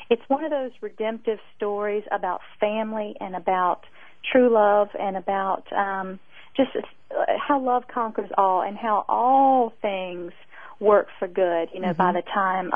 it's one of those redemptive stories about family and about true love and about just how love conquers all and how all things work for good, by the time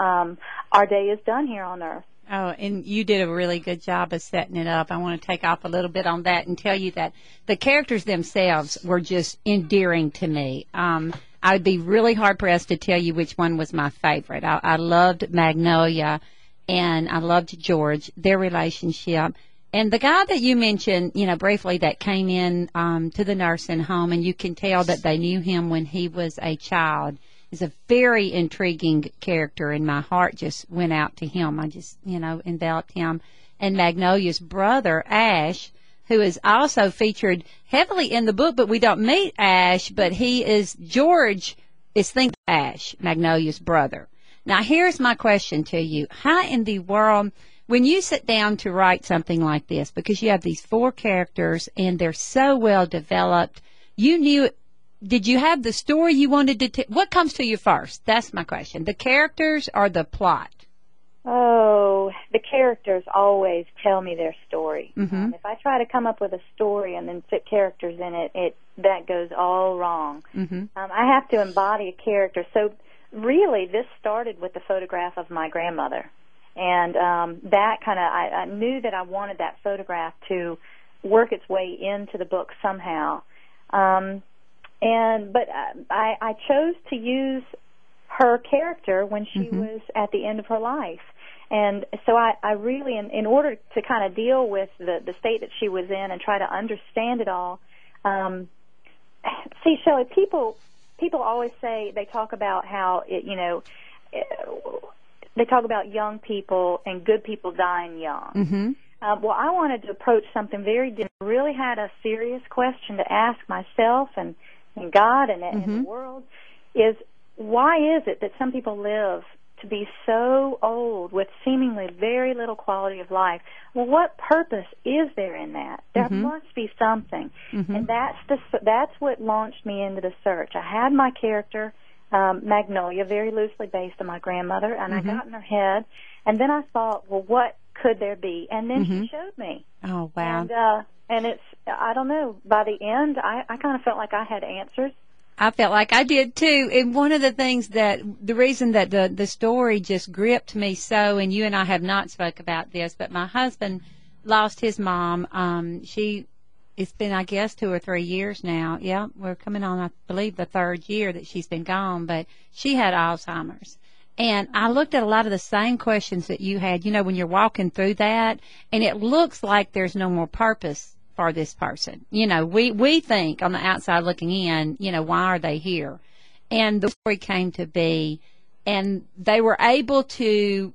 our day is done here on earth. Oh, and you did a really good job of setting it up. I want to take off a little bit on that and tell you that the characters themselves were just endearing to me. I would be really hard-pressed to tell you which one was my favorite. I loved Magnolia, and I loved George, their relationship. And the guy that you mentioned, briefly, that came in to the nursing home, and you can tell that they knew him when he was a child, is a very intriguing character, and my heart just went out to him. I just, enveloped him. And Magnolia's brother, Ash, who is also featured heavily in the book, but we don't meet Ash, but George is think Ash, Magnolia's brother. Now, here's my question to you. How in the world, when you sit down to write something like this, because you have these 4 characters and they're so well developed, did you have the story you wanted to tell? What comes to you first? That's my question. The characters or the plot? Oh, the characters always tell me their story. Mm-hmm. If I try to come up with a story and then fit characters in it, that goes all wrong. Mm-hmm. I have to embody a character. So really, this started with the photograph of my grandmother. And that I knew that I wanted that photograph to work its way into the book somehow. But I chose to use her character when she mm-hmm. was at the end of her life. And so I really, in order to kind of deal with the state that she was in and try to understand it all, see, Shellie, people always say, they talk about how, they talk about young people and good people dying young. Mm-hmm. Well, I wanted to approach something very different. I really had a serious question to ask myself and God and mm-hmm. the world is, why is it that some people live to be so old with seemingly very little quality of life? Well, what purpose is there in that? There mm-hmm. must be something. Mm-hmm. And that's what launched me into the search. I had my character, Magnolia, very loosely based on my grandmother, and mm-hmm. I got in her head. And then I thought, well, what could there be? And then mm-hmm. she showed me. Oh, wow. And it's, I don't know, by the end, I kind of felt like I had answers. I felt like I did too. And one of the things the reason that the story just gripped me so, and you and I have not spoke about this, but my husband lost his mom. It's been, I guess, 2 or 3 years now. Yeah, we're coming on, I believe, the 3rd year that she's been gone, but she had Alzheimer's. And I looked at a lot of the same questions that you had, when you're walking through that, and it looks like there's no more purpose for this person. We think on the outside looking in, why are they here? And the story came to be, and they were able to,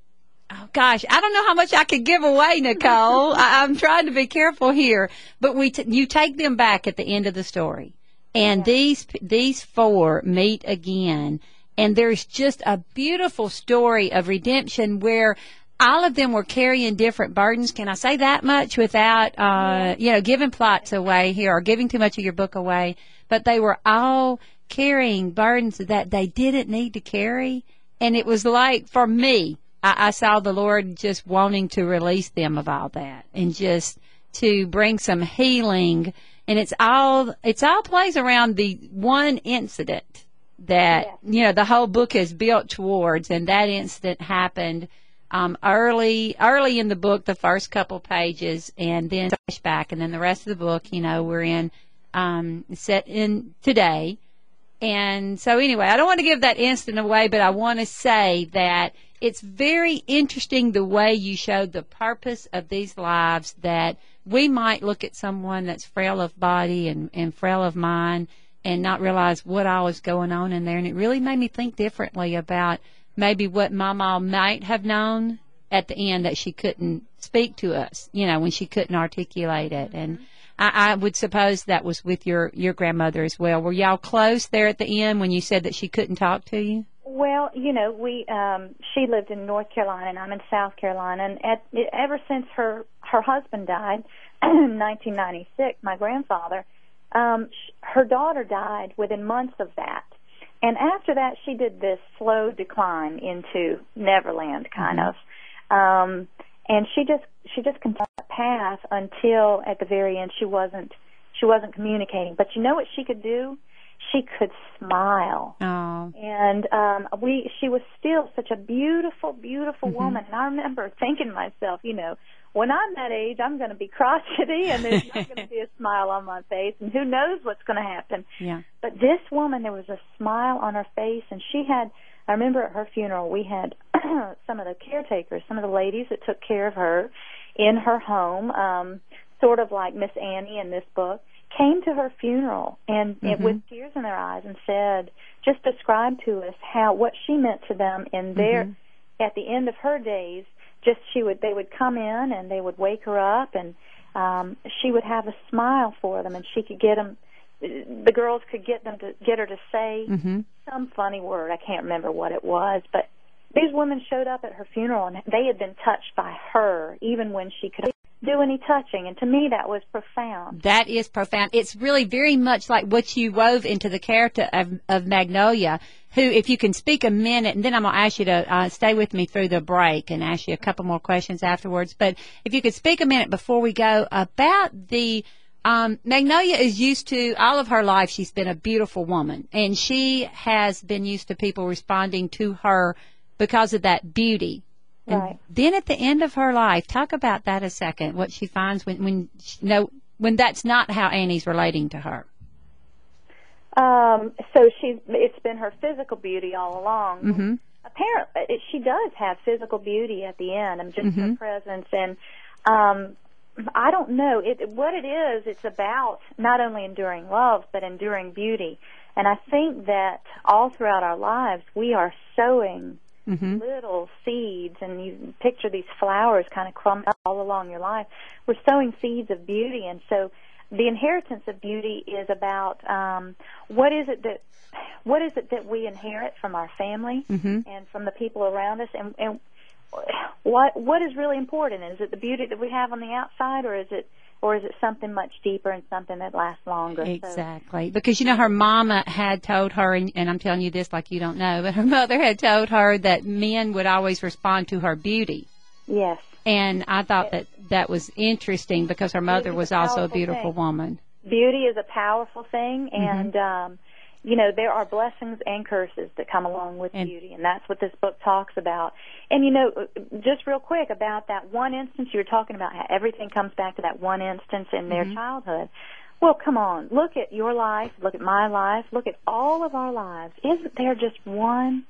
oh gosh, I don't know how much I could give away, Nicole. I'm trying to be careful here, but you take them back at the end of the story, and yeah. these 4 meet again, and there's just a beautiful story of redemption where all of them were carrying different burdens. Can I say that much without, giving plots away here or giving too much of your book away? But they were all carrying burdens that they didn't need to carry. And it was like, for me, I saw the Lord just wanting to release them of all that and just to bring some healing. And it's all plays around the one incident that, the whole book is built towards. And that incident happened early in the book, the first couple pages, and then flashback, and then the rest of the book, we're in set in today. And so anyway, I don't want to give that instant away, but I want to say that it's very interesting the way you showed the purpose of these lives, that we might look at someone that's frail of body and frail of mind and not realize what all is going on in there. And it really made me think differently about maybe what Mama might have known at the end that she couldn't speak to us, when she couldn't articulate it. And I would suppose that was with your grandmother as well. Were y'all close there at the end when you said that she couldn't talk to you? Well, she lived in North Carolina and I'm in South Carolina, and ever since her husband died in 1996, my grandfather, her daughter died within months of that. And after that, she did this slow decline into Neverland, kind of. And she just continued that path until at the very end she wasn't communicating. But you know what she could do? She could smile. Oh. And she was still such a beautiful, beautiful woman. And I remember thinking to myself, you know, when I'm that age, I'm going to be crotchety and there's not going to be a smile on my face, and who knows what's going to happen. Yeah. But this woman, there was a smile on her face, and I remember at her funeral, we had some of the caretakers, some of the ladies that took care of her in her home, sort of like Miss Annie in this book, came to her funeral and with tears in their eyes and said, just described to us what she meant to them in their, at the end of her days. They would come in and they would wake her up, and she would have a smile for them, and she could get them. The girls could get her to say some funny word. I can't remember what it was, but these women showed up at her funeral, and they had been touched by her, even when she could do any touching. And to me, that was profound. That is profound. It's really very much like what you wove into the character of Magnolia, who, if you can speak a minute, and then I'm going to ask you to stay with me through the break and ask you a couple more questions afterwards. But if you could speak a minute before we go about the Magnolia is used to, all of her life, she's been a beautiful woman, and she has been used to people responding to her because of that beauty. And right. Then at the end of her life, talk about that a second, what she finds when that's not how Annie's relating to her. So it's been her physical beauty all along. Apparently, she does have physical beauty at the end, and just her presence. And I don't know what it is. It's about not only enduring love, but enduring beauty. And I think that all throughout our lives, we are sowing little seeds, and you picture these flowers kind of clumped up all along your life. We're sowing seeds of beauty, and so the inheritance of beauty is about what is it that we inherit from our family and from the people around us, and what is really important? Is it the beauty that we have on the outside, or is it something much deeper and something that lasts longer? Exactly. Because, her mama had told her, and I'm telling you this like you don't know, but her mother had told her that men would always respond to her beauty. Yes. And I thought that was interesting because her mother was also a beautiful woman. Beauty is a powerful thing, and there are blessings and curses that come along with beauty, and that's what this book talks about. And, just real quick about that one instance, you were talking about how everything comes back to that one instance in their childhood. Well, come on, look at your life, look at my life, look at all of our lives. Isn't there just one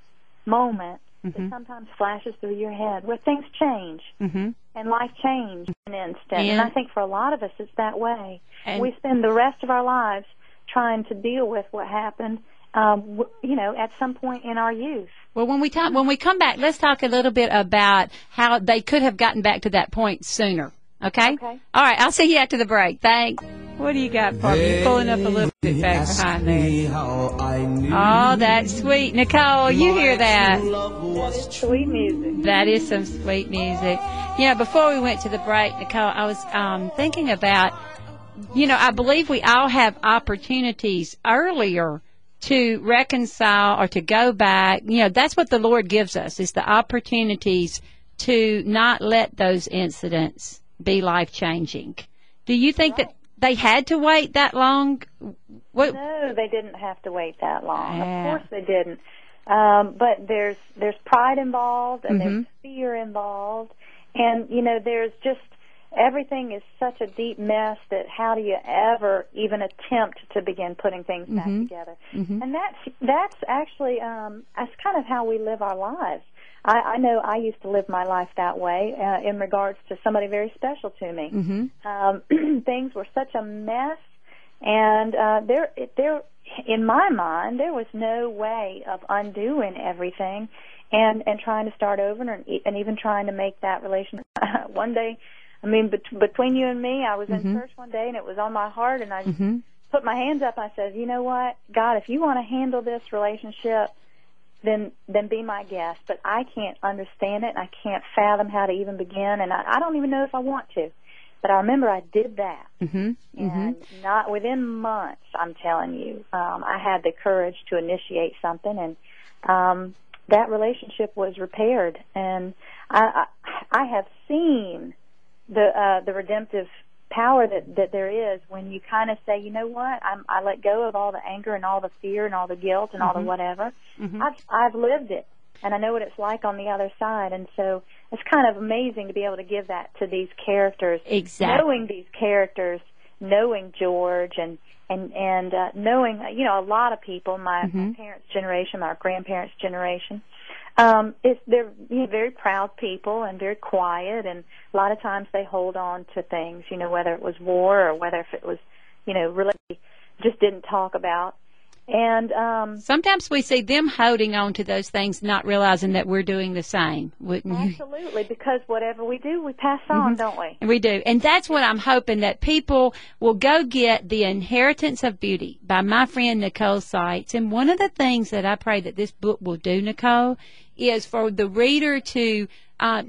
moment that sometimes flashes through your head where things change and life change in an instant? And I think for a lot of us it's that way. We spend the rest of our lives trying to deal with what happened, at some point in our youth. Well, when we come back, let's talk a little bit about how they could have gotten back to that point sooner. Okay? Okay. All right. I'll see you after the break. Thanks. What do you got for me? You're pulling up a little bit back behind there. Oh, that's sweet. Nicole, you hear that? That is sweet music. That is some sweet music. Before we went to the break, Nicole, I was thinking about, I believe we all have opportunities earlier to reconcile or to go back. That's what the Lord gives us, is the opportunities to not let those incidents be life-changing. Do you think that they had to wait that long? No, they didn't have to wait that long. Of course they didn't. But there's pride involved, and there's fear involved, and there's just everything is such a deep mess that how do you ever even attempt to begin putting things back together? And that's actually that's kind of how we live our lives. I know I used to live my life that way in regards to somebody very special to me. Things were such a mess, and there, in my mind, there was no way of undoing everything and trying to start over and even trying to make that relationship. One day, between you and me, I was in church one day, and it was on my heart, and I just put my hands up. I said, you know what, God, if you want to handle this relationship, then be my guest. But I can't understand it, and I can't fathom how to even begin, and I don't even know if I want to. But I remember I did that, and not within months, I'm telling you, I had the courage to initiate something, and that relationship was repaired. And I have seen the redemptive power that there is when you kind of say, you know what, I let go of all the anger and all the fear and all the guilt and all the whatever. I've lived it, and I know what it's like on the other side. And so it's kind of amazing to be able to give that to these characters. Exactly. Knowing these characters, knowing George, and knowing, you know, a lot of people, my parents' generation, my grandparents' generation, they're, you know, very proud people and very quiet, and a lot of times they hold on to things, you know, whether it was war or whether if it was, you know, really just didn't talk about. And sometimes we see them holding on to those things, not realizing that we're doing the same, wouldn't you? Absolutely, because whatever we do, we pass on, don't we? We do. And that's what I'm hoping, that people will go get The Inheritance of Beauty by my friend Nicole Seitz. And one of the things that I pray that this book will do, Nicole, is for the reader to,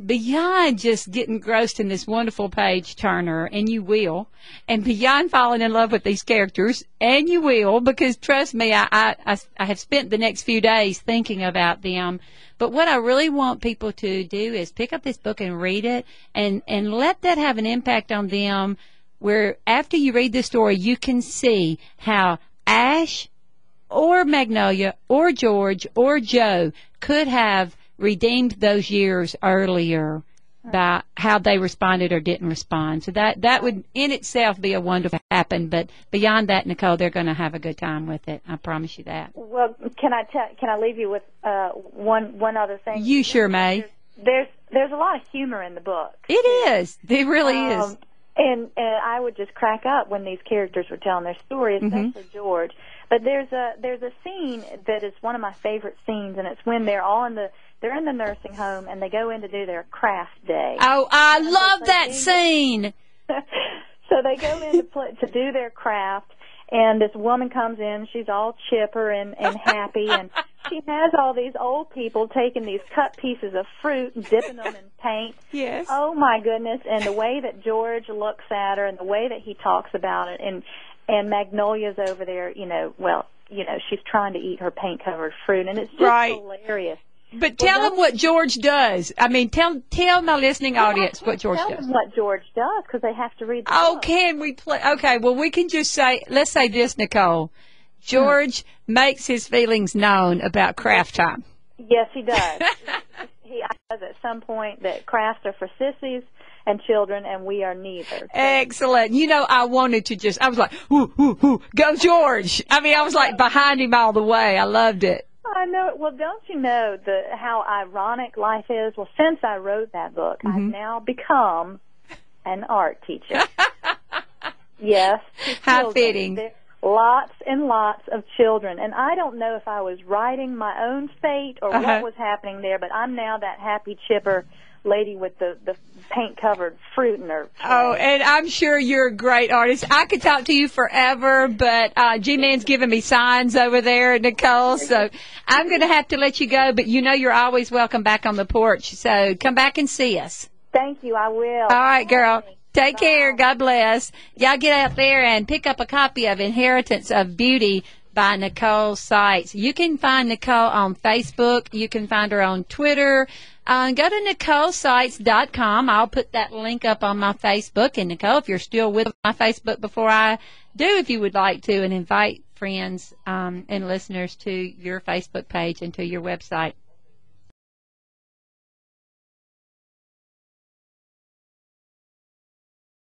beyond just getting engrossed in this wonderful page turner, and you will, and beyond falling in love with these characters, and you will, because trust me, I have spent the next few days thinking about them. But what I really want people to do is pick up this book and read it, and let that have an impact on them, where after you read the story, you can see how Ash or Magnolia or George or Joe could have redeemed those years earlier by how they responded or didn't respond. So that would in itself be a wonderful happen. But beyond that, Nicole, they're going to have a good time with it. I promise you that. Well, can I leave you with one other thing? You sure may. There's a lot of humor in the book. It is. It really is. And I would just crack up when these characters were telling their story, especially George. But there's a scene that is one of my favorite scenes, and it's when they're in the nursing home and they go in to do their craft day. Oh, I love that scene. So they go in to do their craft, and this woman comes in. She's all chipper and happy, and she has all these old people taking these cut pieces of fruit and dipping them in paint. Yes. Oh my goodness! And the way that George looks at her, and the way that he talks about it, and Magnolia's over there, she's trying to eat her paint-covered fruit, and it's just hilarious. But tell them what George does. I mean, tell my listening audience what George does. Tell them what George does, because they have to read the book. Can we play? Okay, well, we can just say, let's say this, Nicole. George makes his feelings known about craft time. Yes, he does. He says at some point that crafts are for sissies and children, and we are neither. So. Excellent. You know, I was like, whoo, whoo, whoo, go George. I mean, I was like behind him all the way. I loved it. I know. Well, don't you know how ironic life is? Well, since I wrote that book, I've now become an art teacher. Yes. How fitting. Lots and lots of children. And I don't know if I was writing my own fate or what was happening there, but I'm now that happy, chipper lady with the paint-covered fruit in her tray. Oh, and I'm sure you're a great artist. I could talk to you forever, but G-Man's giving me signs over there, Nicole, so I'm going to have to let you go, but you know you're always welcome back on the porch, so come back and see us. Thank you, I will. All right, girl. Take care. God bless. Y'all get out there and pick up a copy of Inheritance of Beauty by Nicole Seitz. You can find Nicole on Facebook. You can find her on Twitter. Go to NicoleSeitz.com. I'll put that link up on my Facebook. And, Nicole, if you're still with my Facebook before I do, if you would like to, and invite friends and listeners to your Facebook page and to your website.